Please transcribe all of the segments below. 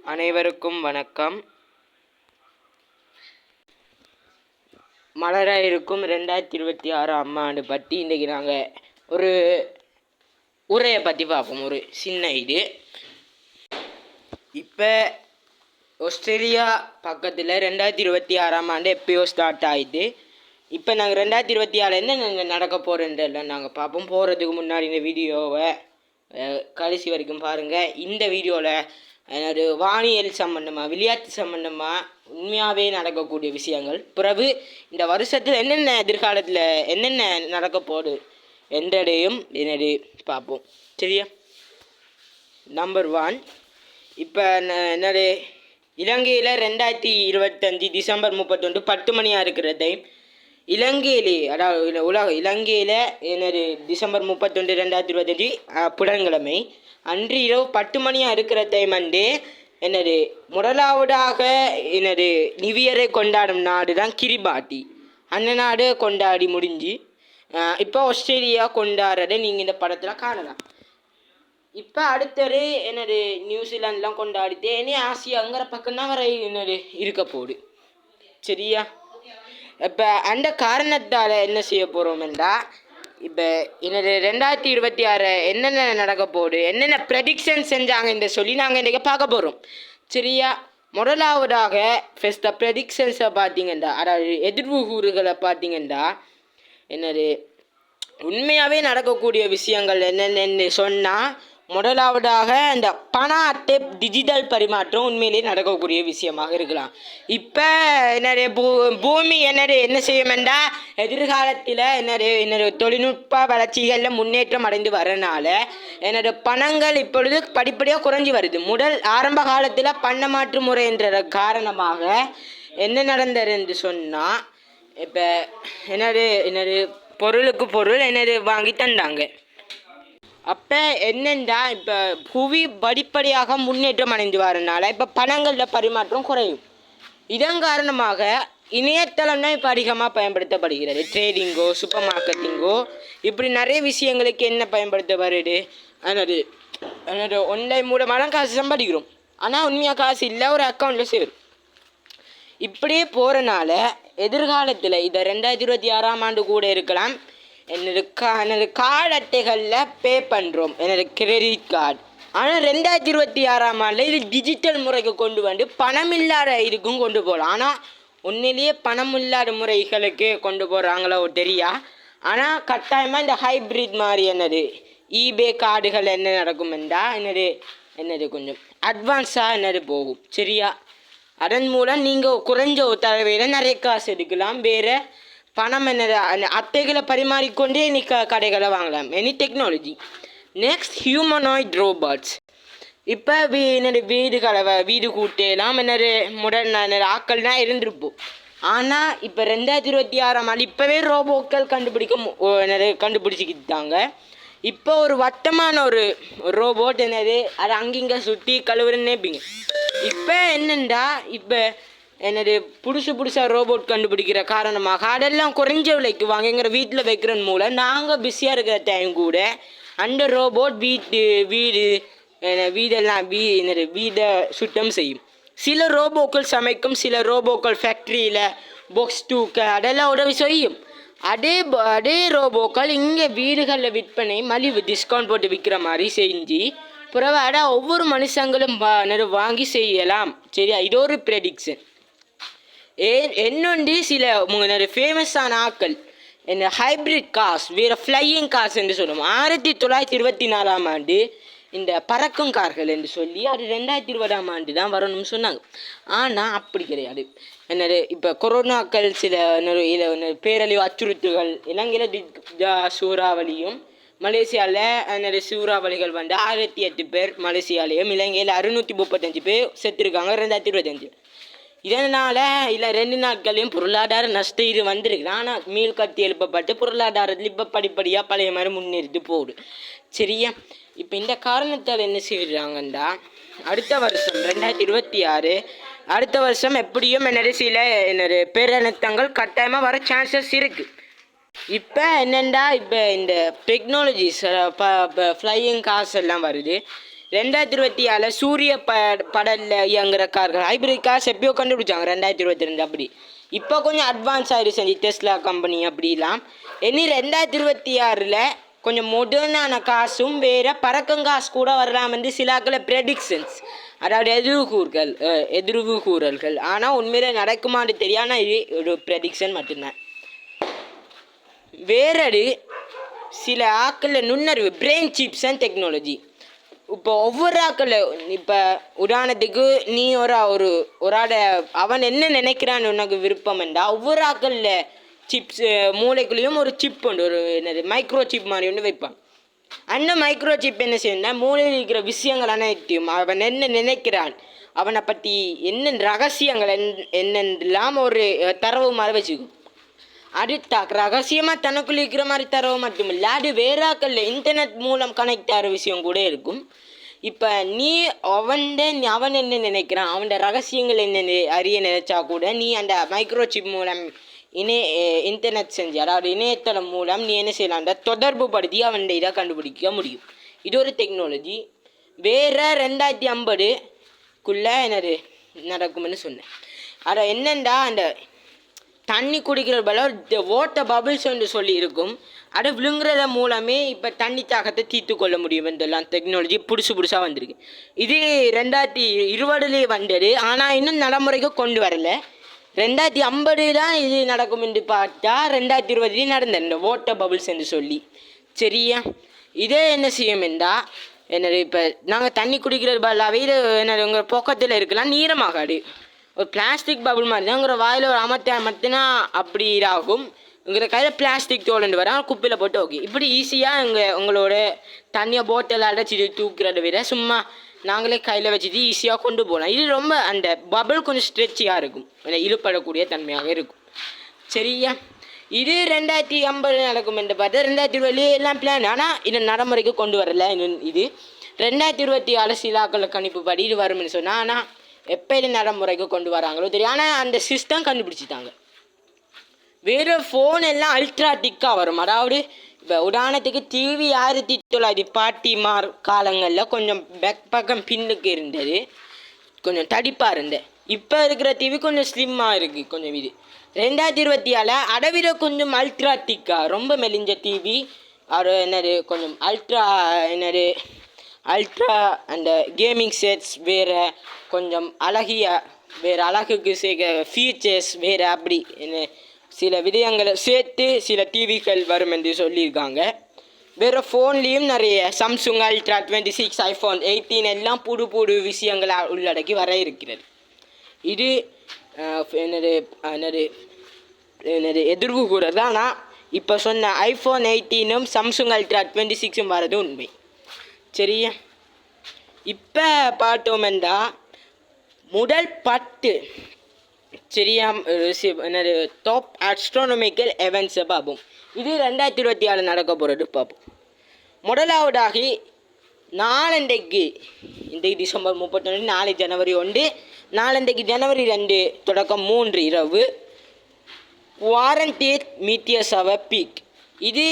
அனைவருக்கும் வணக்கம். மலர இருக்கும் 2026ஆம் ஆண்டு பற்றி இன்றைக்கி நாங்கள் ஒரு உரையை பற்றி பார்ப்போம். ஒரு சின்ன இது. இப்போ ஆஸ்திரேலியா பக்கத்தில் 2026ஆம் ஆண்டு எப்பயோ ஸ்டார்ட் ஆகிட்டு, இப்போ நாங்கள் 2026 என்ன நடக்க போகிறோன்றெல்லாம் நாங்கள் பார்ப்போம். போகிறதுக்கு முன்னாடி இந்த வீடியோவை கடைசி வரைக்கும் பாருங்கள். இந்த வீடியோவில் எனது வானியல் சம்பந்தமாக, விளையாட்டு சம்பந்தமாக உண்மையாகவே நடக்கக்கூடிய விஷயங்கள், பிறகு இந்த வருஷத்தில் என்னென்ன எதிர்காலத்தில் என்னென்ன நடக்க போகுது என்றதையும் எனது பார்ப்போம். சரியா? நம்பர் 1, இப்போ என்னது இலங்கையில் 2025 டிசம்பர் 31 10 மணியாக இருக்கிற டைம். இலங்கையிலே, அதாவது இலங்கையில் என்னது டிசம்பர் 31 2025 புதன்கிழமை அன்று இரவு 10 மணியாக இருக்கிற டைம் அண்டு என்னது முதலாவதாக என்னது நிவியரை கொண்டாடும் நாடு தான் கிரிபாட்டி. அந்த நாடு கொண்டாடி முடிஞ்சு இப்போ ஆஸ்திரேலியா கொண்டாடுறதை நீங்கள் இந்த படத்தில் காணலாம். இப்போ அடுத்தது என்னது நியூசிலாண்டெலாம் கொண்டாடிட்டு இனி ஆசியாங்கிற பக்கம்தான் வர என்னது இருக்க போகுது. சரியா? இப்போ அந்த காரணத்தால் என்ன செய்ய போகிறோம்டா, இப்போ என்னது 2026 என்னென்ன நடக்க போகுது, என்னென்ன ப்ரெடிக்ஷன் செஞ்சாங்க இந்த சொல்லி நாங்கள் இன்றைக்கி பார்க்க போகிறோம். சரியா? முதலாவதாக ஃபஸ்ட் ப்ரெடிக்ஷன்ஸை பார்த்தீங்கன்னா, அதாவது எதிர்வு கூறுகளை பார்த்தீங்கன்னா, என்னது உண்மையாகவே நடக்கக்கூடிய விஷயங்கள் என்னென்னு சொன்னால், முதலாவதாக இந்த பண அட்டை டிஜிட்டல் பரிமாற்றம் உண்மையிலேயே நடக்கக்கூடிய விஷயமாக இருக்கலாம். இப்போ என்னது பூமி என்ன செய்யுமெண்டா, எதிர்காலத்தில் என்னது தொழில்நுட்ப வளர்ச்சிகளில் முன்னேற்றம் அடைந்து வரனால என்னோட பணங்கள் இப்பொழுது படிப்படியாக குறைஞ்சி வருது. ஆரம்ப காலத்தில் பண மாற்று முறை என்ற காரணமாக என்ன நடந்தது என்று சொன்னால், இப்போ என்னது பொருளுக்கு பொருள் என்னது வாங்கி தந்தாங்க. அப்போ என்னென்னா, இப்போ புவி படிப்படியாக முன்னேற்றம் அடைந்து வரனால இப்போ பணங்களில் பரிமாற்றம் குறையும். இதன் காரணமாக இணையதளம் தான் இப்போ அதிகமாக பயன்படுத்தப்படுகிறது. ட்ரேடிங்கோ, சூப்பர் மார்க்கெட்டிங்கோ, இப்படி நிறைய விஷயங்களுக்கு என்ன பயன்படுத்தப்படுது, என்னது ஒன்லைன் மூலமாக காசு சம்பாதிக்கிறோம். ஆனால் உண்மையாக காசு இல்லை, ஒரு அக்கௌண்ட்டில் சேரும். இப்படியே போகிறனால எதிர்காலத்தில் இதை 2026ஆம் ஆண்டு கூட இருக்கலாம். என்னது கார்டு அட்டைகளில் பே பண்ணுறோம், என்னது கிரெடிட் கார்டு. ஆனால் 2026ஆம் ஆண்டில் இது டிஜிட்டல் முறைக்கு கொண்டு வந்து பணம் இல்லாத இதுக்கும் கொண்டு போகலாம். ஆனால் உண்மையிலேயே பணம் இல்லாத முறைகளுக்கு கொண்டு போகிறாங்களோ தெரியா. ஆனால் கட்டாயமாக இந்த ஹைப்ரிட் மாதிரி என்னது ஈபே கார்டுகள் என்ன நடக்குமெண்டா என்னது கொஞ்சம் அட்வான்ஸாக என்னது போகும். சரியா? அதன் மூலம் நீங்கள் குறைஞ்ச தடவையில் நிறைய காசு எடுக்கலாம். வேறு பணம் என்னது அட்டைகளை பரிமாறிக்கொண்டே கடைகளை வாங்கலாம். Any technology. Next, humanoid robots. இப்போ வீடு கூட்டலாம் என்னது ஆக்கள்னா இருந்திருப்போம். ஆனால் இப்போ 2026ஆம் ஆண்டு இப்போவே ரோபோக்கள் கண்டுபிடிச்சிக்கிட்டாங்க. இப்போ ஒரு வட்டமான ஒரு ரோபோட் என்னது அது அங்கிங்க சுற்றி கழுவுறன்னு நினைப்பீங்க. இப்போ என்னண்டா, இப்போ என்னது புதுசாக ரோபோட் கண்டுபிடிக்கிற காரணமாக அதெல்லாம் குறைஞ்ச விலைக்கு வாங்கிங்கிற வீட்டில் வைக்கிறன் மூலம் நாங்கள் பிஸியாக இருக்கிற டைம் கூட அந்த ரோபோட் வீடை சுத்தம் செய்யும். சில ரோபோக்கள் சமைக்கும், சில ரோபோக்கள் ஃபேக்ட்ரியில் பாக்ஸ் தூக்க அதெல்லாம் உதவி செய்யும். அதே ரோபோக்கள் இங்கே வீடுகளில் விற்பனை மலிவு டிஸ்கவுண்ட் போட்டு விற்கிற மாதிரி செஞ்சு பிறகு ஒவ்வொரு மனுஷங்களும் வாங்கி செய்யலாம். சரியா? இது ஒரு ப்ரெடிக்ஷன். இன்னொன்று சில ஃபேமஸான ஆக்கள் என்ன ஹைப்ரிட் கார்ஸ், வேறு ஃப்ளையிங் கார்ஸ் என்று சொல்லுவோம். 1924ஆம் ஆண்டு இந்த பறக்கும் கார்கள் என்று சொல்லி அது 2020ஆம் ஆண்டு தான் வரணும்னு சொன்னாங்க. ஆனால் அப்படி கிடையாது. என்னது இப்போ கொரோனாக்கள் சில பேரழிவு அச்சுறுத்தல்கள், இலங்கையில் சூறாவளியும், மலேசியாவில் என்னது சூறாவளிகள் வந்து 1008 பேர் மலேசியாலேயும், இலங்கையில் 635 பேர் செத்துருக்காங்க 2025. இதனால் 2 நாட்களையும் பொருளாதார நஷ்டம் இது வந்திருக்குது. ஆனால் மீள் கட்டி எழுப்பப்பட்டு பொருளாதாரத்தில் இப்போ படிப்படியாக பழைய மாதிரி முன்னேறிட்டு போகுது. சரியா? இப்போ இந்த காரணத்தால் என்ன செய்கிறாங்கன்னா, அடுத்த வருஷம் 2026 அடுத்த வருஷம் எப்படியும் என்னது பேரழுத்தங்கள் கட்டாயமாக வர சான்சஸ் இருக்குது. இப்போ என்னென்னா, இப்போ இந்த டெக்னாலஜிஸ் ஃப்ளையிங் கார்ஸ் எல்லாம் வருது. 2024 சூரிய படலில் இயங்குகிற கார்கள் ஹைப்ரிட் கார்ஸ் எப்பயோ கண்டுபிடிச்சாங்க 2022 அப்படி. இப்போ கொஞ்சம் அட்வான்ஸ் ஆகிடுச்சு டெஸ்லா கம்பெனி அப்படிலாம். இனி 2026 கொஞ்சம் மொடர்னான காசும் வேறு பறக்கும் காசு கூட வரலாம் வந்து சிலாக்கள ப்ரெடிக்ஷன்ஸ், அதாவது எதிர்வு கூறல்கள். ஆனால் உண்மையில நடக்குமான்னு தெரியும். ஆனால் இது ஒரு ப்ரெடிக்ஷன் மட்டும்தான். வேறு சில ஆக்களில் நுண்ணறிவு பிரெயின் சிப்ஸ் அண்ட் டெக்னாலஜி. இப்போ ஒவ்வொரு ஆக்கள் இப்போ உதாரணத்துக்கு நீ ஒரு ஆட அவன் என்ன நினைக்கிறான்னு உனக்கு விருப்பம் என்றால் ஒவ்வொரு ஆக்களில் சிப்ஸ் மூளைக்குள்ளேயும் ஒரு சிப் உண்டு, ஒரு என்னது மைக்ரோ சிப் மாதிரி ஒன்று வைப்பான். அந்த மைக்ரோ சிப் என்ன செய்யணும்னா மூளையில் இருக்கிற விஷயங்கள் அனைத்தையும் அவன் என்ன நினைக்கிறான், அவனை பற்றி என்ன ரகசியங்கள் என்னெல்லாம் ஒரு தரவு மாதிரி வச்சுக்கும். அது ரகசியமாக தனக்குள்ள இருக்கிற மாதிரி தரவு மட்டும் இல்லை, அது வேறாக்கள் இன்டர்நெட் மூலம் கனெக்ட் ஆகிற விஷயம் கூட இருக்கும். இப்போ அவன் என்ன நினைக்கிறான், அவன் ரகசியங்கள் என்ன அறிய நினைச்சா கூட நீ அந்த மைக்ரோசிப் மூலம் இன்டர்நெட் செஞ்சு, அதாவது இணையதளம் மூலம் நீ என்ன செய்யலாம்ன்ற தொடர்பு படுத்தி அவன் இதை கண்டுபிடிக்க முடியும். இது ஒரு டெக்னாலஜி. வேறு 2050 என்னது நடக்கும்னு சொன்னேன். அதை என்னண்டா அந்த தண்ணி குடிக்கிற வாட்டர் பபிள்ஸ் என்று சொல்லி இருக்கும். அதை விழுங்குறத மூலமே இப்போ தண்ணி தாக்கத்தை தீர்த்து கொள்ள முடியும். இதெல்லாம் டெக்னாலஜி புதுசாக வந்திருக்கு. இது 2020 வந்தது. ஆனால் இன்னும் நடைமுறைக்கு கொண்டு வரலை. 2050 தான் இது நடக்கும் என்று பார்த்தா 2020 நடந்தது இந்த வாட்டர் பபிள்ஸ் என்று சொல்லி. சரியா, இதே என்ன செய்யும் என்றால் என்னது இப்போ நாங்கள் தண்ணி குடிக்கிறது பதிலாகவே இது என்னது உங்கள் பக்கத்தில் இருக்கலாம் நீரமாகாது. ஒரு பிளாஸ்டிக் பபுள் மாதிரி தான் உங்கள் வாயில் ஒரு அமர்த்தினா அப்படி இதாகும். உங்களோட கையில் பிளாஸ்டிக் தோலண்டு வர குப்பையில் போட்டு ஓகே. இப்படி ஈஸியாக உங்களோட தண்ணியை போட்டல் அடைச்சி தூக்கிறத விட சும்மா நாங்களே கையில் வச்சுட்டு ஈஸியாக கொண்டு போகலாம். இது ரொம்ப அந்த பபுள் கொஞ்சம் ஸ்ட்ரெச்சியாக இருக்கும், இழுப்படக்கூடிய தன்மையாக இருக்கும். சரியா, இது 2050 நடக்கும் என்று பார்த்தா 2020 எல்லாம் பிளான். ஆனால் இது நடைமுறைக்கு கொண்டு வரல. இது 2024 சிலாக்கள் கணிப்பு படி இது வரும்னு சொன்னால், ஆனால் எப்போ இது நடைமுறைக்கு கொண்டு வராங்களோ தெரியும். ஆனால் அந்த சிஸ்டம் கண்டுபிடிச்சிட்டாங்க. வேறு ஃபோன் எல்லாம் அல்ட்ரா திக்காக வரும். அதாவது இப்போ உதாரணத்துக்கு டிவி 1940 காலங்களில் கொஞ்சம் பக்கம் பின்னுக்கு இருந்தது, கொஞ்சம் தடிப்பாக இருந்தது. இப்போ இருக்கிற டிவி கொஞ்சம் ஸ்லிம்மாக இருக்குது. கொஞ்சம் இது 2024 அதை விட கொஞ்சம் அல்ட்ரா திக்காக ரொம்ப மெலிஞ்ச டிவி. அது என்னது கொஞ்சம் அல்ட்ரா அந்த கேமிங் செட்ஸ் வேறு, கொஞ்சம் வேறு அழகுக்கு சேர்க்க ஃபீச்சர்ஸ் வேறு, அப்படி என்ன சில விடயங்களை சேர்த்து சில டிவிகள் வரும் என்று சொல்லியிருக்காங்க. வேறு ஃபோன்லேயும் நிறைய சாம்சங் அல்ட்ரா 26, iPhone 18 எல்லாம் புது விஷயங்களை உள்ளடக்கி வர இருக்கிறது. இது என்னது எதிர்வு கூறது. ஆனால் இப்போ சொன்ன iPhone 18 சாம்சங் அல்ட்ரா 26 வரது உண்மை. சரியா, இப்போ பார்த்தோம்னா முதல் 10 சரியா என்னது டாப் ஆஸ்ட்ரோனமிக்கல் எவென்ட்ஸை பார்ப்போம். இது 2024 நடக்க போகிறது பார்ப்போம். முதலாவதாக நாளண்டைக்கு இன்றைக்கு டிசம்பர் 31, நாளை ஜனவரி 1, நாளண்டைக்கு ஜனவரி 2 தொடக்கம் 3 இரவு வாரண்டேட் மீட்டியர் ஷவர் பீக். இது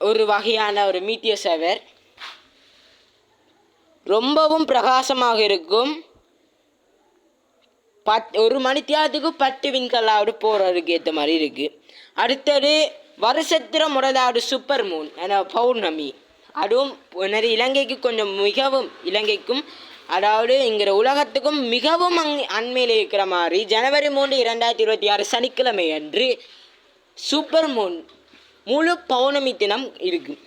ஒரு வகையான ஒரு மீட்டியர் ஷவர், ரொம்பவும் பிரகாசமாக இருக்கும். 1 மணித்தியாலத்துக்கு 10 விண்கல்லாவது போகிறதுக்கு ஏற்ற மாதிரி இருக்குது. அடுத்தது வருஷத்தில் முதலாவது சூப்பர் மூன் பௌர்ணமி. அதுவும் நிறைய இலங்கைக்கும் அதாவது இங்கிற உலகத்துக்கும் மிகவும் அண்மையில் இருக்கிற மாதிரி ஜனவரி 3, 2026 சனிக்கிழமை அன்று சூப்பர் மூன் முழு பௌர்ணமி தினம் இருக்கும்.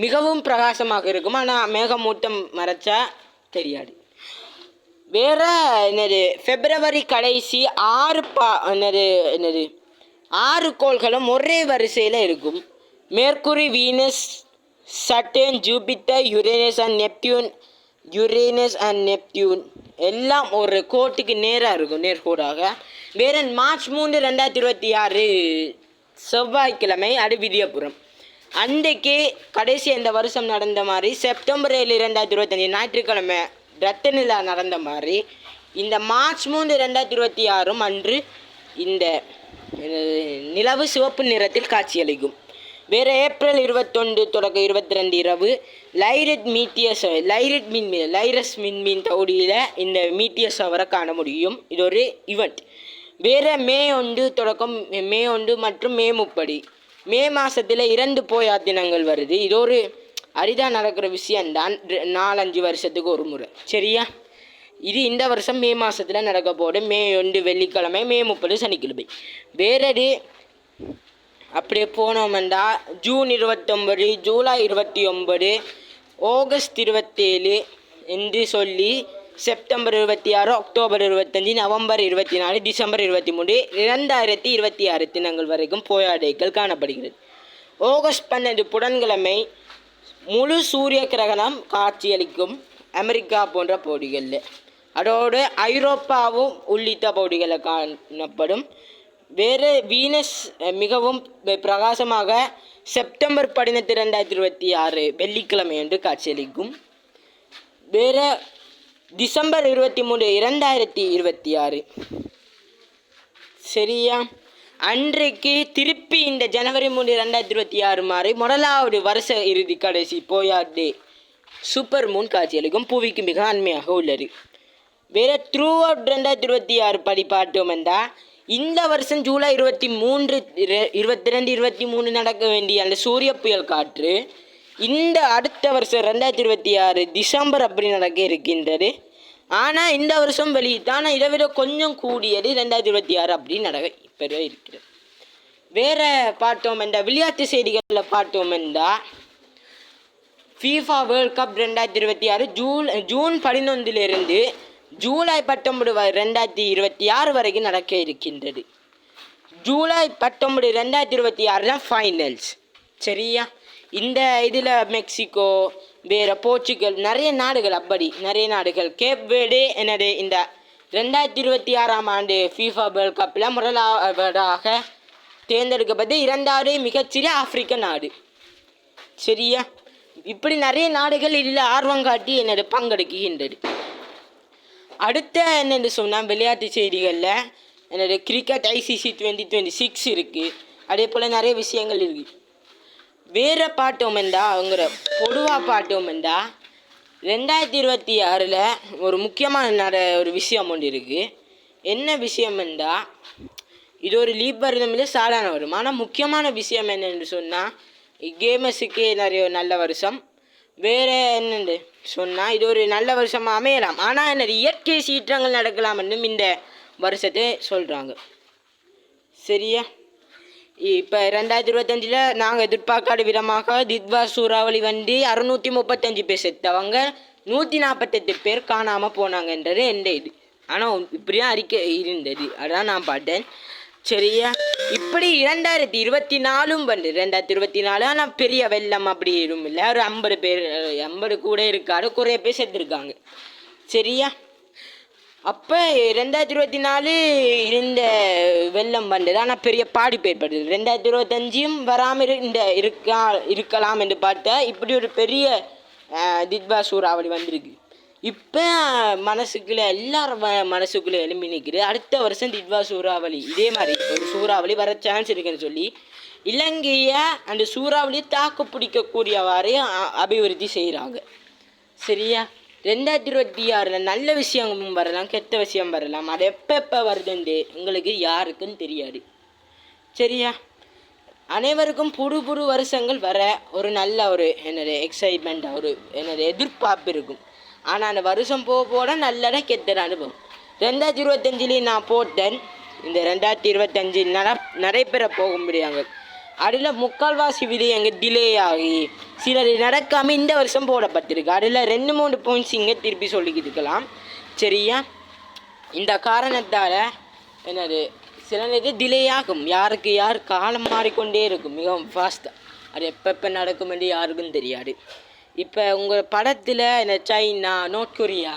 மிகவும் பிரகாசமாக இருக்கும். ஆனால் மேகமூட்டம் மறைச்சா தெரியாது. வேறு பிப்ரவரி கடைசி 6 கோள்களும் ஒரே வரிசையில் இருக்கும். Mercury, Venus, Saturn, Jupiter, Uranus and Neptune எல்லாம் ஒரு கோட்டுக்கு நேராக இருக்கும், நேர்கோடாக. வேறு மார்ச் 3, 2026 செவ்வாய்க்கிழமை அது விதியபுரம். அன்றைக்கு கடைசி இந்த வருஷம் நடந்த மாதிரி செப்டம்பர் 7, 2025 ஞாயிற்றுக்கிழமை ரத்த நிலா நடந்த மாதிரி இந்த மார்ச் 3, 2026 அன்று இந்த நிலவு சிவப்பு நிறத்தில் காட்சியளிக்கும். வேறு ஏப்ரல் 21 தொடக்கம் 22 இரவு லைரஸ் மின்மீன் தொகுதியில் இந்த மீட்டியஸ் அவரை காண முடியும். இது ஒரு ஈவெண்ட். வேறு மே 1 தொடக்கம் மே 1 மற்றும் மே 30 மே மாதத்தில் 2 போயா தினங்கள் வருது. இது ஒரு அரிதாக நடக்கிற விஷயந்தான், 4-5 வருஷத்துக்கு ஒரு முறை. சரியா, இது இந்த வருஷம் மே மாதத்தில் நடக்க போகுது. மே 1 வெள்ளிக்கிழமை, மே 30 சனிக்கிழமை. வேறு அப்படியே போனோம்டா ஜூன் 29, ஜூலை 29, ஆகஸ்ட் 27 என்று சொல்லி செப்டம்பர் 26, அக்டோபர் 25, நவம்பர் 24, டிசம்பர் 23, 2026 தினங்கள் வரைக்கும் போயாடைகள் காணப்படுகிறது. ஆகஸ்ட் 12 புதன்கிழமை முழு சூரிய கிரகணம் காட்சியளிக்கும் அமெரிக்கா போன்ற பகுதிகளில். அதோடு ஐரோப்பாவும் உள்ளிட்ட பகுதிகளில் காணப்படும். வேறு வீனஸ் மிகவும் பிரகாசமாக செப்டம்பர் 18, 2026 வெள்ளிக்கிழமை என்று காட்சியளிக்கும். வேறு டிசம்பர் 23, 2026 சரியா, அன்றைக்கு திருப்பி இந்த ஜனவரி 3, 2026 மாதிரி முதலாவது வருஷ இறுதி கடைசி போயாடே சூப்பர் மூன் காட்சியளிக்கும். புவிக்கு மிக அண்மையாக உள்ளது. வேறு த்ரூ அவுட் 2026 படி பார்த்தோம் என்றால் இந்த வருஷம் ஜூலை 23, 22, 23 நடக்க வேண்டிய அந்த சூரிய புயல் காற்று இந்த அடுத்த வருஷம் 2026 டிசம்பர் அப்படி நடக்க இருக்கின்றது. ஆனால் இந்த வருஷம் வெளியிட்டால் இதை விட கொஞ்சம் கூடியது 2026 அப்படி நடக்க இப்போ இருக்கிறது. வேறு பார்த்தோம் என்றால் விளையாட்டு செய்திகளில் பார்த்தோம் என்றால் FIFA world cup 2026 June 11 July 19, 2026 வரைக்கும் நடக்க இருக்கின்றது. ஜூலை 19, 2026 தான் ஃபைனல்ஸ். சரியா, இந்த இதில் மெக்சிகோ, வேறு போர்ச்சுகல், நிறைய நாடுகள் கேப் வேர்டே எனது இந்த 2026 ஆண்டு FIFA வேர்ல்ட் கப்பில் முதலாவதாக தேர்ந்தெடுக்கப்பட்டு 2வது மிகச்சிறிய ஆப்பிரிக்க நாடு. சரியா, இப்படி நிறைய நாடுகள் இதில் ஆர்வம் காட்டி என்னது பங்கெடுக்கின்றது. அடுத்த என்னென்னு சொன்னால் விளையாட்டு செய்திகளில் என்னது கிரிக்கெட் ICC 2026 இருக்குது. அதே போல் நிறைய விஷயங்கள் இருக்குது. வேறு பார்த்தோம் என்றால் அவங்கிற பொதுவாக பார்த்தோம் என்றால் 2026 ஒரு முக்கியமான ஒரு விஷயம் ஒன்று இருக்குது. என்ன விஷயம் என்றால் இது ஒரு லீப் வருடமில்லை, சாதாரண வரும். ஆனால் முக்கியமான விஷயம் என்னென்னு சொன்னால் கேமர்ஸுக்கு நிறைய நல்ல வருஷம். வேறு என்னென்னு சொன்னால் இது ஒரு நல்ல வருஷமாக அமையலாம். ஆனால் என்ன இயற்கை சீற்றங்கள் நடக்கலாம் என்னும் இந்த வருஷத்தை சொல்கிறாங்க. சரியா, இப்போ 2025 நாங்கள் எதிர்பார்க்காத விதமாக தித்வா சூறாவளி வந்து 635 பேர் செத்தவங்க, 148 பேர் காணாமல் போனாங்கன்றது எந்த இது. ஆனால் இப்படியா அறிக்கை இருந்தது, அதான் நான் பார்த்தேன். சரியா, இப்படி 2024 வந்து 2024 ஆனால் பெரிய வெள்ளம் அப்படி எதுவும் இல்லை. ஒரு 50 கூட இருக்காது, குறைய பேர் செத்துருக்காங்க. சரியா, அப்போ 2024 இருந்த வெள்ளம் வந்தது, ஆனால் பெரிய பாதிப்பு ஏற்படுது. 2025 வராமல் இருக்கலாம் என்று பார்த்தா இப்படி ஒரு பெரிய தித்வா சூறாவளி வந்திருக்கு. இப்போ எல்லாரும் மனசுக்குள்ளே எழும்பி நிற்குது, அடுத்த வருஷம் தித்வா சூறாவளி இதே மாதிரி ஒரு சூறாவளி வர சான்ஸ் இருக்குன்னு சொல்லி இலங்கையை அந்த சூறாவளியை தாக்கு பிடிக்கக்கூடியவாறு அபிவிருத்தி செய்கிறாங்க. சரியா, 2026 நல்ல விஷயமும் வரலாம், கெட்ட விஷயம் வரலாம். அது எப்போ வருதுன்னு எங்களுக்கு யாருக்கும் தெரியாது. சரியா, அனைவருக்கும் புது வருஷங்கள் வர ஒரு நல்ல ஒரு என்னது எக்ஸைட்மெண்ட்டாக ஒரு என்னது எதிர்பார்ப்பு இருக்கும். ஆனால் அந்த வருஷம் போட நல்லதாக கெட்ட அனுபவம். 2025 நான் போட்டேன். இந்த 2025 நடைபெற போக முடியாங்க. அதில் முக்கால்வாசி விடயங்கள் டிலே ஆகி சிலர் நடக்காமல் இந்த வருஷம் போடப்பட்டிருக்கு. அதில் 2-3 பாயிண்ட்ஸ் இங்கே திருப்பி சொல்லிக்கிட்டு இருக்கலாம். சரியா, இந்த காரணத்தால் என்னது சில நேரம் டிலே ஆகும். யாருக்கு காலம் மாறிக்கொண்டே இருக்கும் மிகவும் ஃபாஸ்ட்டாக. அது எப்போ நடக்கும் என்று யாருக்கும் தெரியாது. இப்போ உங்கள் படத்தில் இந்த சைனா, நோர்த் கொரியா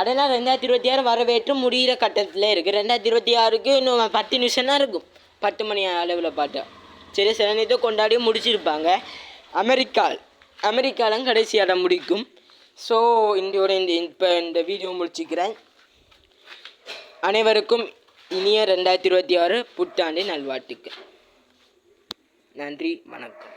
அதெல்லாம் 2026 வரவேற்று முடிகிற கட்டத்தில் இருக்குது. 2026க்கு இன்னும் 10 நிமிஷம் தான் இருக்கும், 10 மணி அளவில் பார்த்தா. சரி, சில நேரத்தை கொண்டாடி முடிச்சிருப்பாங்க. அமெரிக்காலும் கடைசியாக முடிக்கும். ஸோ இப்போ இந்த வீடியோ முடிச்சுக்கிறேன். அனைவருக்கும் இனிய 2026 புத்தாண்டு நல்வாழ்த்துக்கள். நன்றி, வணக்கம்.